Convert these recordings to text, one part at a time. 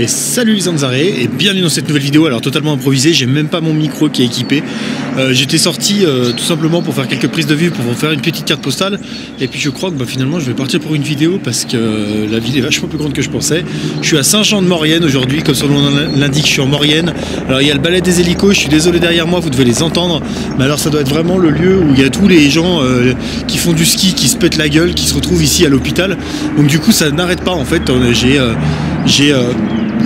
Et salut les Zanzaré et bienvenue dans cette nouvelle vidéo. Alors totalement improvisée, j'ai même pas mon micro qui est équipé. J'étais sorti tout simplement pour faire quelques prises de vue, pour vous faire une petite carte postale. Et puis je crois que finalement je vais partir pour une vidéo parce que la ville est vachement plus grande que je pensais. Je suis à Saint-Jean-de-Maurienne aujourd'hui, comme son nom l'indique, je suis en Maurienne. Alors il y a le balai des hélicos, je suis désolé derrière moi, vous devez les entendre. Mais alors ça doit être vraiment le lieu où il y a tous les gens qui font du ski, qui se pètent la gueule, qui se retrouvent ici à l'hôpital. Donc du coup ça n'arrête pas en fait.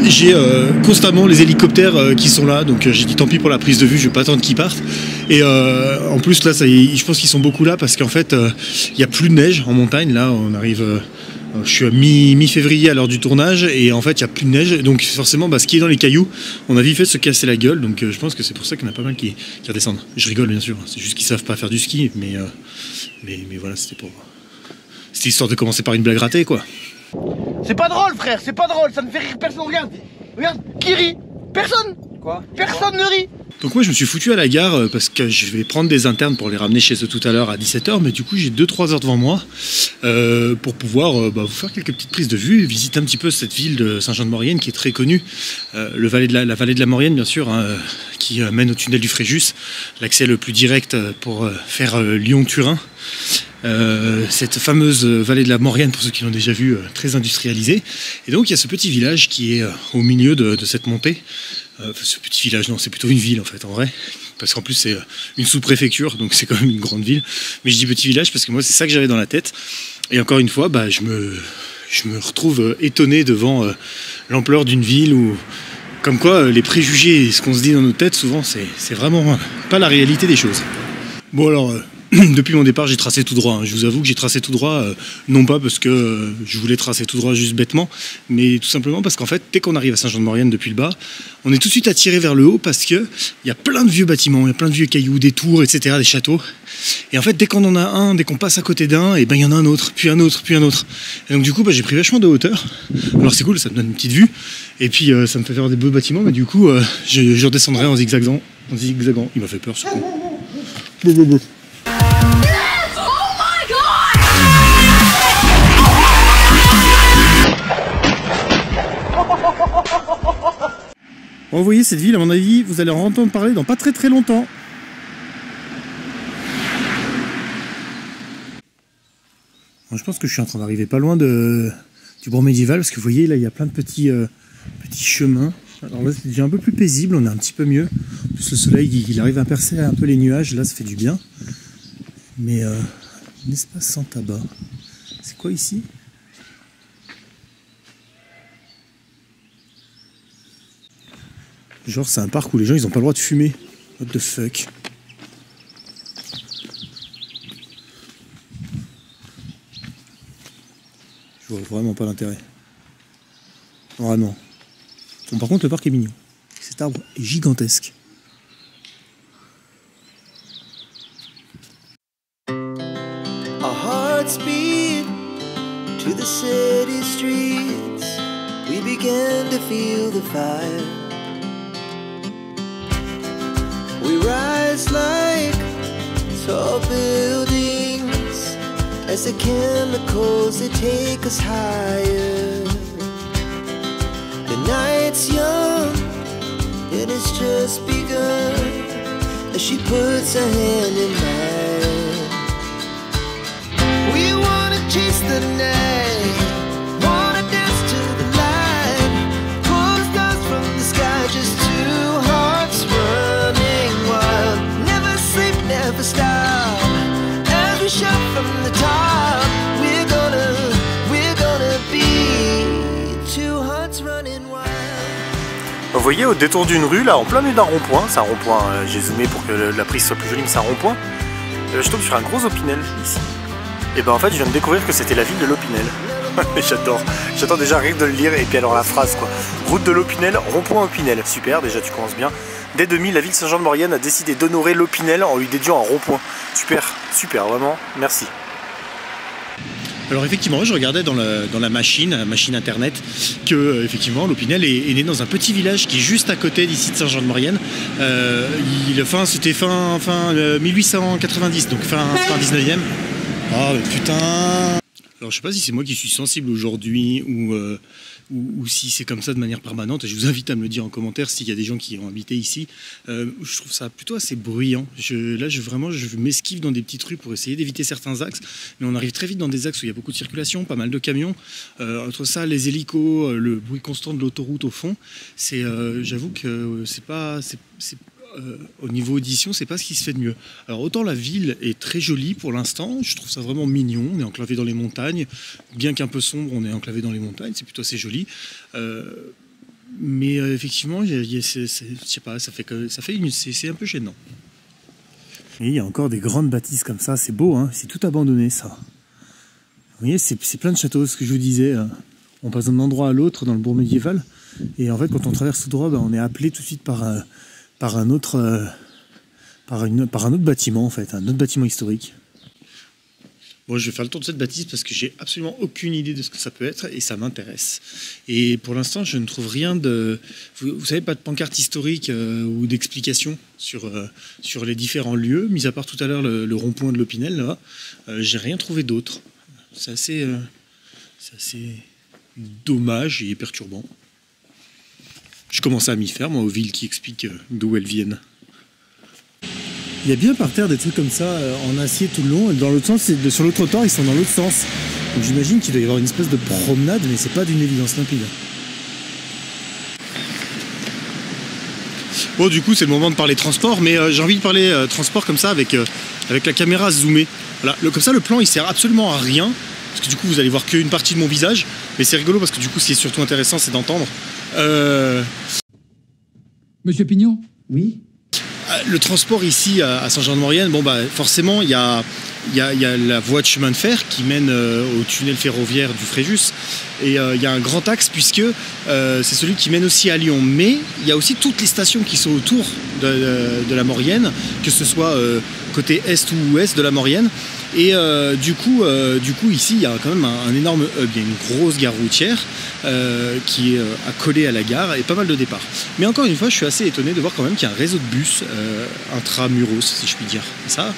J'ai constamment les hélicoptères qui sont là, donc j'ai dit tant pis pour la prise de vue, je vais pas attendre qu'ils partent. Et en plus là, je pense qu'ils sont beaucoup là parce qu'en fait il n'y a plus de neige en montagne. Là on arrive, je suis à mi-février à l'heure du tournage et en fait il n'y a plus de neige. Donc forcément ce qui est dans les cailloux, on a vite fait de se casser la gueule. Donc je pense que c'est pour ça qu'il y en a pas mal qui redescendent. Je rigole bien sûr, c'est juste qu'ils savent pas faire du ski, mais voilà, c'était histoire de commencer par une blague ratée quoi. C'est pas drôle frère, c'est pas drôle, ça ne fait rire personne, regarde, qui rit? Personne. Quoi? Personne ne rit. Donc moi je me suis foutu à la gare parce que je vais prendre des internes pour les ramener chez eux tout à l'heure à 17 h, mais du coup j'ai 2-3 heures devant moi pour pouvoir vous faire quelques petites prises de vue, visiter un petit peu cette ville de Saint-Jean-de-Maurienne qui est très connue, la vallée de la Maurienne bien sûr, hein, qui mène au tunnel du Fréjus, l'accès le plus direct pour faire Lyon-Turin. Cette fameuse vallée de la Maurienne, pour ceux qui l'ont déjà vu, très industrialisée. Et donc il y a ce petit village qui est au milieu de cette montée. Ce petit village, non, c'est plutôt une ville en fait, en vrai. Parce qu'en plus c'est une sous-préfecture, donc c'est quand même une grande ville. Mais je dis petit village parce que moi c'est ça que j'avais dans la tête. Et encore une fois, je me retrouve étonné devant l'ampleur d'une ville où, comme quoi, les préjugés et ce qu'on se dit dans nos têtes, souvent c'est vraiment pas la réalité des choses. Bon alors... Depuis mon départ, j'ai tracé tout droit. Je vous avoue que j'ai tracé tout droit, non pas parce que je voulais tracer tout droit juste bêtement, mais tout simplement parce qu'en fait, dès qu'on arrive à Saint-Jean-de-Maurienne depuis le bas, on est tout de suite attiré vers le haut parce qu'il y a plein de vieux bâtiments, il y a plein de vieux cailloux, des tours, etc., des châteaux. Et en fait, dès qu'on en a un, dès qu'on passe à côté d'un, et il y en a un autre, puis un autre, puis un autre. Et donc du coup, j'ai pris vachement de hauteur. Alors c'est cool, ça me donne une petite vue. Et puis ça me fait faire des beaux bâtiments, mais du coup, je redescendrai en zigzagant. Il m'a fait peur ce coup. Vous voyez cette ville, à mon avis, vous allez en entendre parler dans pas très longtemps. Bon, je pense que je suis en train d'arriver pas loin du bourg médiéval, parce que vous voyez, là, il y a plein de petits chemins. Alors là, c'est déjà un peu plus paisible, on est un petit peu mieux. En plus, le soleil, il arrive à percer un peu les nuages, là, ça fait du bien. Mais, un espace sans tabac. C'est quoi ici ? Genre c'est un parc où les gens ils ont pas le droit de fumer. What the fuck. Je vois vraiment pas l'intérêt. Vraiment. Bon, par contre le parc est mignon. Cet arbre est gigantesque. Our hearts beat to the city streets. We began to feel the fire. We rise like tall buildings as the chemicals they take us higher. The night's young and it's just begun as she puts her hand in mine. We wanna chase the night, wanna dance to the light, pull the stars from the sky, just two hearts running wild. Never sleep, never stop, as we shout from the top. We're gonna be two hearts running wild. Vous voyez au détour d'une rue, là en plein milieu d'un rond-point, c'est un rond-point, j'ai zoomé pour que la prise soit plus jolie, mais c'est un rond-point, je tombe sur un gros Opinel ici. Et en fait je viens de découvrir que c'était la ville de l'Opinel. J'adore déjà rien de le lire, et puis alors la phrase quoi. Route de l'Opinel, rond-point Opinel, super, déjà tu commences bien. Dès 2000, la ville de Saint-Jean-de-Maurienne a décidé d'honorer l'Opinel en lui dédiant un rond-point. Super, vraiment, merci. Alors effectivement, je regardais dans la machine internet, que effectivement l'Opinel est né dans un petit village qui est juste à côté d'ici de Saint-Jean-de-Maurienne. C'était fin 1890, donc fin 19e. Oh mais putain. Alors je sais pas si c'est moi qui suis sensible aujourd'hui ou ou si c'est comme ça de manière permanente. Et je vous invite à me le dire en commentaire s'il y a des gens qui ont habité ici. Je trouve ça plutôt assez bruyant. Vraiment, je m'esquive dans des petites rues pour essayer d'éviter certains axes, mais on arrive très vite dans des axes où il y a beaucoup de circulation, pas mal de camions. Entre ça, les hélicos, le bruit constant de l'autoroute au fond, j'avoue que au niveau audition, c'est pas ce qui se fait de mieux. Alors autant la ville est très jolie pour l'instant, je trouve ça vraiment mignon, on est enclavé dans les montagnes, bien qu'un peu sombre, on est enclavé dans les montagnes, c'est plutôt assez joli. Mais effectivement, je sais pas, c'est un peu gênant. Et il y a encore des grandes bâtisses comme ça, c'est beau, hein, c'est tout abandonné ça. Vous voyez, c'est plein de châteaux, ce que je vous disais. On passe d'un endroit à l'autre dans le bourg médiéval, et en fait quand on traverse tout droit, on est appelé tout de suite par un autre bâtiment en fait, un autre bâtiment historique. Bon, je vais faire le tour de cette bâtisse parce que j'ai absolument aucune idée de ce que ça peut être et ça m'intéresse. Et pour l'instant, je ne trouve rien de... Vous savez, pas de pancarte historique ou d'explication sur les différents lieux, mis à part tout à l'heure le rond-point de l'Opinel, là. J'ai rien trouvé d'autre. C'est assez dommage et perturbant. Je commence à m'y faire, moi, aux villes qui expliquent d'où elles viennent. Il y a bien par terre des trucs comme ça, en acier tout le long. Dans l'autre sens, sur le trottoir, ils sont dans l'autre sens. Donc j'imagine qu'il doit y avoir une espèce de promenade, mais c'est pas d'une évidence limpide. Bon, du coup, c'est le moment de parler transport, mais j'ai envie de parler transport comme ça, avec la caméra zoomée. Voilà. Comme ça, le plan, il sert absolument à rien, parce que du coup, vous allez voir qu'une partie de mon visage. Mais c'est rigolo, parce que du coup, ce qui est surtout intéressant, c'est d'entendre. Monsieur Pignon? Oui. Le transport ici à Saint-Jean-de-Maurienne, bon bah forcément il y a la voie de chemin de fer qui mène au tunnel ferroviaire du Fréjus, et il y a un grand axe puisque c'est celui qui mène aussi à Lyon, mais il y a aussi toutes les stations qui sont autour de la Maurienne, que ce soit côté est ou ouest de la Maurienne. Et du coup ici il y a quand même un énorme hub, il y a une grosse gare routière qui est accolée à la gare et pas mal de départs. Mais encore une fois, je suis assez étonné de voir quand même qu'il y a un réseau de bus intramuros, si je puis dire. Et ça,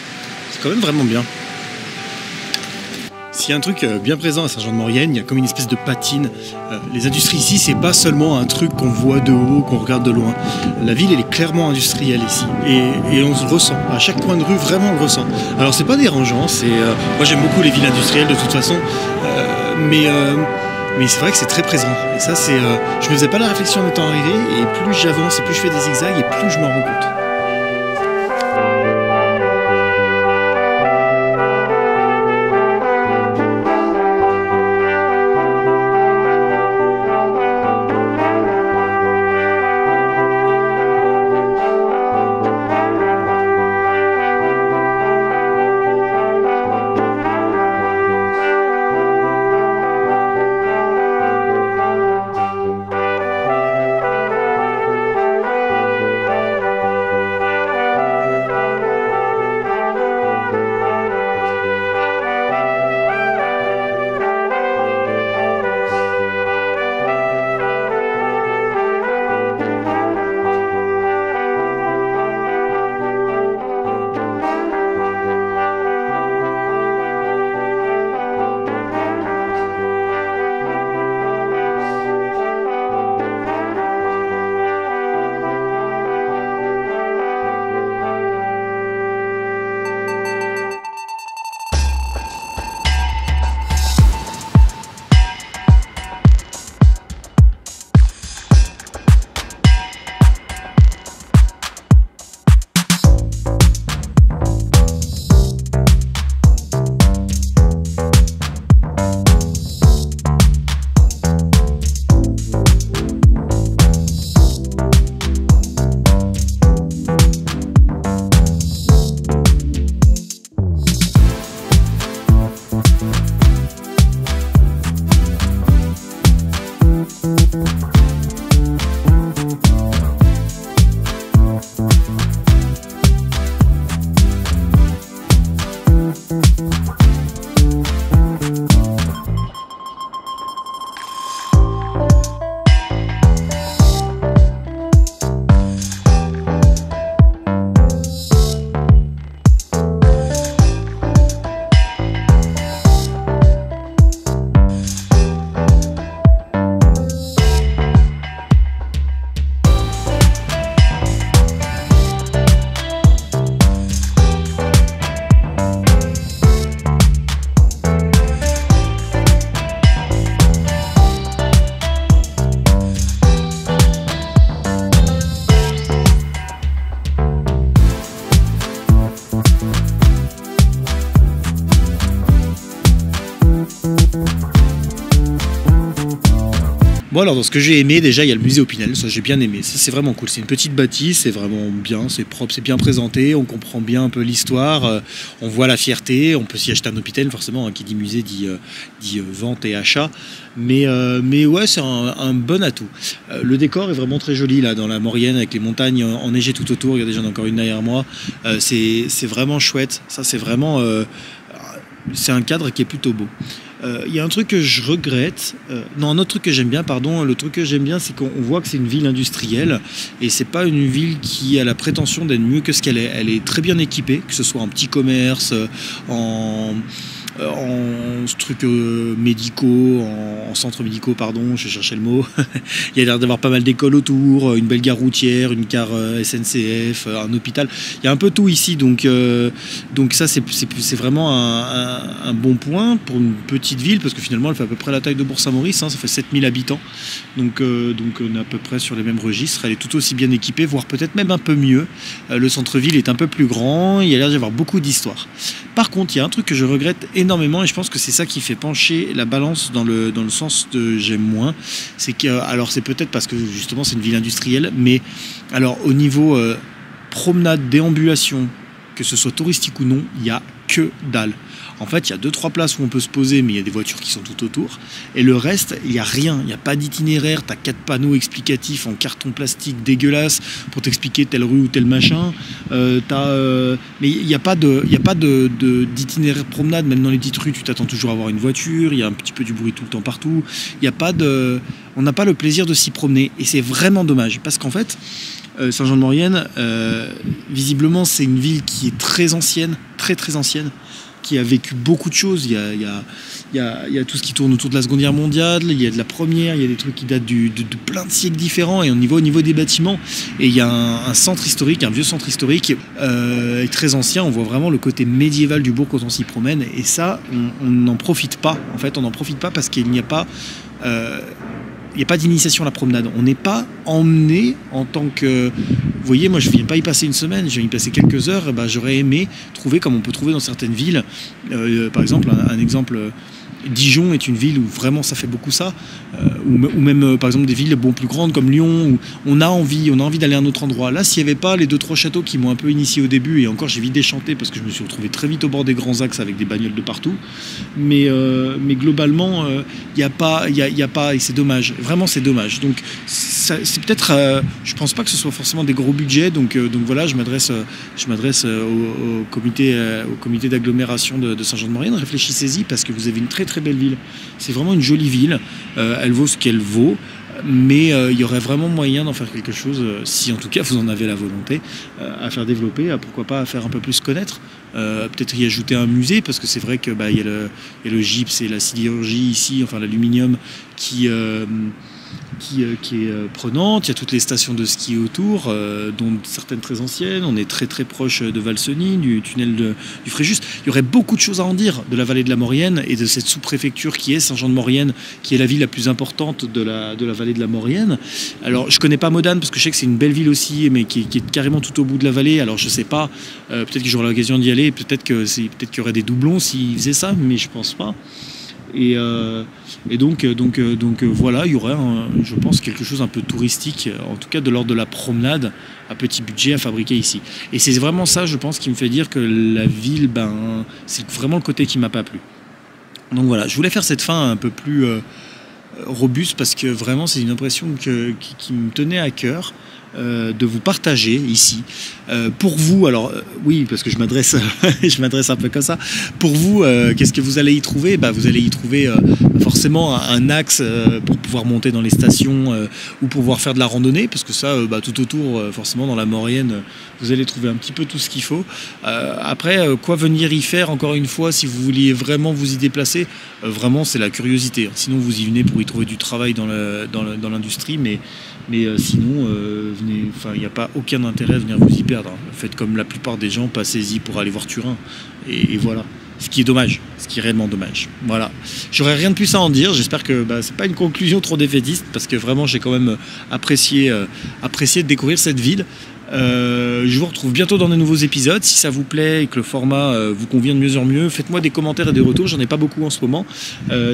c'est quand même vraiment bien. S'il y a un truc bien présent à Saint-Jean-de-Maurienne, il y a comme une espèce de patine. Les industries ici, c'est pas seulement un truc qu'on voit de haut, qu'on regarde de loin. La ville, elle est clairement industrielle ici. Et on le ressent. À chaque coin de rue, vraiment, on le ressent. Alors, c'est pas dérangeant. Moi, j'aime beaucoup les villes industrielles de toute façon. Mais c'est vrai que c'est très présent. Et ça, je me faisais pas la réflexion en étant arrivé. Et plus j'avance, et plus je fais des zigzags, et plus je m'en rends compte. Moi, alors, dans ce que j'ai aimé, déjà, il y a le musée Opinel, ça j'ai bien aimé, ça c'est vraiment cool. C'est une petite bâtisse, c'est vraiment bien, c'est propre, c'est bien présenté, on comprend bien un peu l'histoire, on voit la fierté, on peut s'y acheter un Opinel, forcément, hein, qui dit musée dit vente et achat. Mais ouais, c'est un bon atout. Le décor est vraiment très joli, là, dans la Maurienne, avec les montagnes enneigées tout autour. Regardez, j'en ai encore une derrière moi. C'est vraiment chouette. Ça, c'est vraiment... c'est un cadre qui est plutôt beau. Il y a un truc que je regrette, non, un autre truc que j'aime bien, pardon, le truc que j'aime bien, c'est qu'on voit que c'est une ville industrielle et c'est pas une ville qui a la prétention d'être mieux que ce qu'elle est. Elle est très bien équipée, que ce soit en petit commerce, en trucs médicaux, en centres médicaux, pardon, je cherchais le mot. Il y a l'air d'avoir pas mal d'écoles autour, une belle gare routière, une gare SNCF, un hôpital. Il y a un peu tout ici, donc ça c'est vraiment un bon point pour une petite ville, parce que finalement elle fait à peu près la taille de Bourg-Saint-Maurice, hein, ça fait 7000 habitants, donc on est à peu près sur les mêmes registres. Elle est tout aussi bien équipée, voire peut-être même un peu mieux. Le centre-ville est un peu plus grand, il y a l'air d'y avoir beaucoup d'histoire. Par contre, il y a un truc que je regrette énormément, et je pense que c'est ça qui fait pencher la balance dans le sens de j'aime moins. C'est que, alors c'est peut-être parce que justement c'est une ville industrielle, mais alors au niveau promenade, déambulation, que ce soit touristique ou non, il n'y a que dalle. En fait, il y a 2-3 places où on peut se poser, mais il y a des voitures qui sont tout autour. Et le reste, il n'y a rien. Il n'y a pas d'itinéraire. Tu as 4 panneaux explicatifs en carton plastique dégueulasse pour t'expliquer telle rue ou tel machin. Mais il n'y a pas d'itinéraire promenade. Même dans les petites rues, tu t'attends toujours à avoir une voiture. Il y a un petit peu du bruit tout le temps partout. On n'a pas le plaisir de s'y promener. Et c'est vraiment dommage. Parce qu'en fait, Saint-Jean-de-Maurienne, visiblement, c'est une ville qui est très ancienne, très très ancienne, qui a vécu beaucoup de choses. Il y a tout ce qui tourne autour de la Seconde Guerre mondiale, il y a de la Première, il y a des trucs qui datent de plein de siècles différents, et au niveau des bâtiments. Et il y a un centre historique, un vieux centre historique très ancien. On voit vraiment le côté médiéval du bourg quand on s'y promène, et ça, on n'en profite pas. En fait, on n'en profite pas parce qu'il n'y a pas... il n'y a pas d'initiation à la promenade. On n'est pas emmené en tant que... Vous voyez, moi je ne viens pas y passer une semaine, je viens y passer quelques heures. J'aurais aimé trouver, comme on peut trouver dans certaines villes, par exemple, un exemple... Dijon est une ville où vraiment ça fait beaucoup ça, ou même par exemple des villes plus grandes comme Lyon, où on a envie d'aller à un autre endroit. Là, s'il n'y avait pas les 2-3 châteaux qui m'ont un peu initié au début, et encore j'ai vite déchanté parce que je me suis retrouvé très vite au bord des grands axes avec des bagnoles de partout, mais globalement il n'y a pas, et c'est dommage, vraiment c'est dommage. Donc c'est peut-être, je pense pas que ce soit forcément des gros budgets, donc voilà, je m'adresse au comité d'agglomération de Saint-Jean-de-Maurienne. Réfléchissez-y, parce que vous avez une très très belle ville. C'est vraiment une jolie ville. Elle vaut ce qu'elle vaut, mais il y aurait vraiment moyen d'en faire quelque chose, si en tout cas vous en avez la volonté, à faire développer, pourquoi pas à faire un peu plus connaître. Peut-être y ajouter un musée, parce que c'est vrai que il y a le gypse et la sidérurgie ici, enfin l'aluminium qui est prenante. Il y a toutes les stations de ski autour, dont certaines très anciennes. On est très très proche de Valseny, du tunnel du Fréjus. Il y aurait beaucoup de choses à en dire de la vallée de la Maurienne et de cette sous-préfecture qui est Saint-Jean-de-Maurienne, qui est la ville la plus importante de la vallée de la Maurienne. Alors je connais pas Modane, parce que je sais que c'est une belle ville aussi, mais qui est carrément tout au bout de la vallée. Alors je sais pas, peut-être que j'aurai l'occasion d'y aller, peut-être qu'il y aurait des doublons s'ils faisaient ça, mais je pense pas. Et donc voilà, il y aurait, je pense, quelque chose un peu touristique, en tout cas de l'ordre de la promenade, à petit budget à fabriquer ici. Et c'est vraiment ça, je pense, qui me fait dire que la ville, c'est vraiment le côté qui m'a pas plu. Donc voilà, je voulais faire cette fin un peu plus robuste, parce que vraiment c'est une impression qui me tenait à cœur. De vous partager ici. Pour vous, alors oui, parce que je m'adresse un peu comme ça. Pour vous, qu'est-ce que vous allez y trouver ? Vous allez y trouver forcément un axe pour pouvoir monter dans les stations, ou pouvoir faire de la randonnée, parce que ça, tout autour, forcément dans la Maurienne, vous allez trouver un petit peu tout ce qu'il faut. Après, quoi venir y faire, encore une fois, si vous vouliez vraiment vous y déplacer, vraiment c'est la curiosité. Sinon vous y venez pour y trouver du travail dans l'industrie, mais sinon, il n'y a pas aucun intérêt à venir vous y perdre. Faites comme la plupart des gens, passez-y pour aller voir Turin. Et voilà. Ce qui est dommage, ce qui est réellement dommage. Voilà. J'aurais rien de plus à en dire. J'espère que c'est pas une conclusion trop défaitiste, parce que vraiment j'ai quand même apprécié de découvrir cette ville. Je vous retrouve bientôt dans de nouveaux épisodes. Si ça vous plaît et que le format vous convient de mieux en mieux, faites-moi des commentaires et des retours. J'en ai pas beaucoup en ce moment.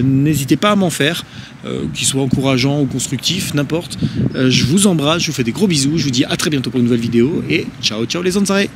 N'hésitez pas à m'en faire, qu'ils soient encourageants ou constructifs, n'importe. Je vous embrasse, je vous fais des gros bisous. Je vous dis à très bientôt pour une nouvelle vidéo et ciao ciao les Zanzaré.